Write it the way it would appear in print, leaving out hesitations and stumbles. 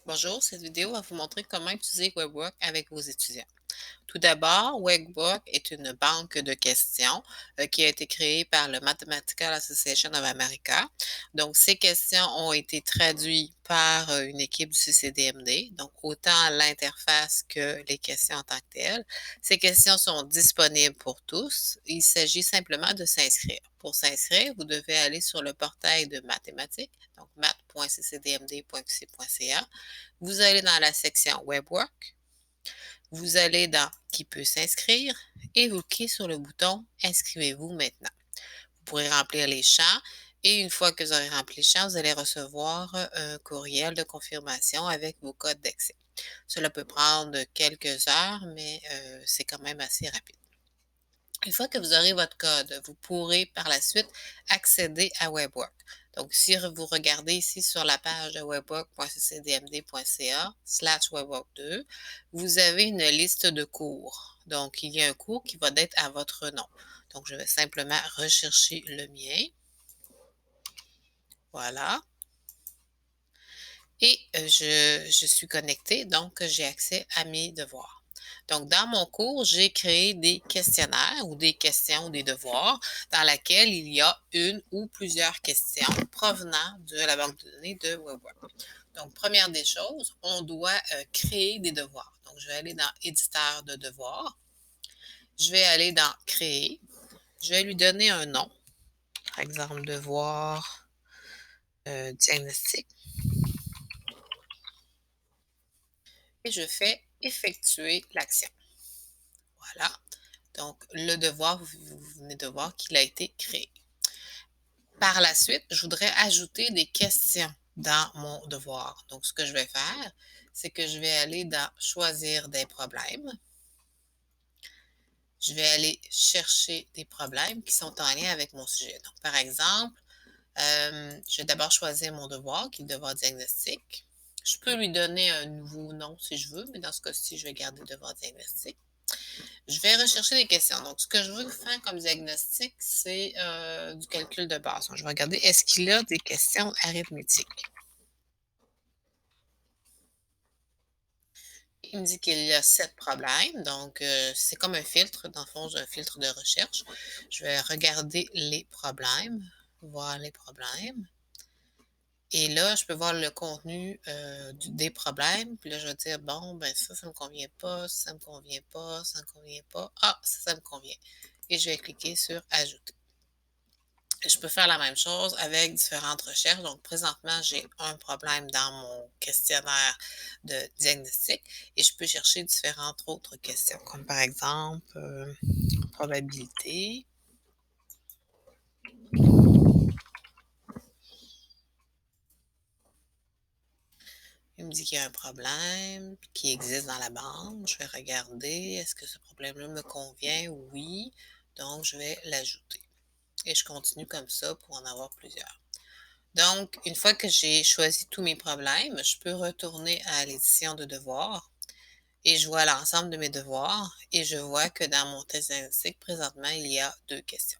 Bonjour, cette vidéo va vous montrer comment utiliser WebWork avec vos étudiants. Tout d'abord, WebWork est une banque de questions qui a été créée par le Mathematical Association of America. Donc, ces questions ont été traduites par une équipe du CCDMD, donc autant l'interface que les questions en tant que telles. Ces questions sont disponibles pour tous. Il s'agit simplement de s'inscrire. Pour s'inscrire, vous devez aller sur le portail de mathématiques, donc math.ccdmd.qc.ca. Vous allez dans la section WebWork. Vous allez dans Qui peut s'inscrire et vous cliquez sur le bouton Inscrivez-vous maintenant. Vous pourrez remplir les champs et une fois que vous aurez rempli les champs, vous allez recevoir un courriel de confirmation avec vos codes d'accès. Cela peut prendre quelques heures, mais c'est quand même assez rapide. Une fois que vous aurez votre code, vous pourrez par la suite accéder à WebWork. Donc, si vous regardez ici sur la page de webwork.ccdmd.ca/webwork2, vous avez une liste de cours. Donc, il y a un cours qui va être à votre nom. Donc, je vais simplement rechercher le mien. Voilà. Et je suis connectée, donc j'ai accès à mes devoirs. Donc, dans mon cours, j'ai créé des questionnaires ou des questions ou des devoirs dans lesquels il y a une ou plusieurs questions provenant de la banque de données de WebWork. Donc, première des choses, on doit créer des devoirs. Donc, je vais aller dans Éditeur de devoirs. Je vais aller dans Créer. Je vais lui donner un nom. Par exemple, devoir diagnostic. Et je fais effectuer l'action. Voilà. Donc, le devoir, vous venez de voir qu'il a été créé. Par la suite, je voudrais ajouter des questions dans mon devoir. Donc, ce que je vais faire, c'est que je vais aller dans Choisir des problèmes. Je vais aller chercher des problèmes qui sont en lien avec mon sujet. Donc, par exemple, je vais d'abord choisir mon devoir, qui est le devoir diagnostic. Je peux lui donner un nouveau nom si je veux, mais dans ce cas-ci, je vais garder devoir diagnostic. Je vais rechercher des questions. Donc, ce que je veux faire comme diagnostic, c'est du calcul de base. Donc, je vais regarder, est-ce qu'il a des questions arithmétiques? Il me dit qu'il y a 7 problèmes. Donc, c'est comme un filtre. Dans le fond, j'ai un filtre de recherche. Je vais regarder les problèmes, voir les problèmes. Et là, je peux voir le contenu des problèmes. Puis là, je vais dire, bon, ben ça me convient pas, ça me convient pas, ça me convient pas. Ah, ça me convient. Et je vais cliquer sur Ajouter. Je peux faire la même chose avec différentes recherches. Donc, présentement, j'ai un problème dans mon questionnaire de diagnostic et je peux chercher différentes autres questions, comme par exemple probabilité. Il me dit qu'il y a un problème qui existe dans la banque. Je vais regarder, est-ce que ce problème-là me convient? Oui. Donc, je vais l'ajouter. Et je continue comme ça pour en avoir plusieurs. Donc, une fois que j'ai choisi tous mes problèmes, je peux retourner à l'édition de devoirs et je vois l'ensemble de mes devoirs et je vois que dans mon test diagnostic, présentement, il y a 2 questions.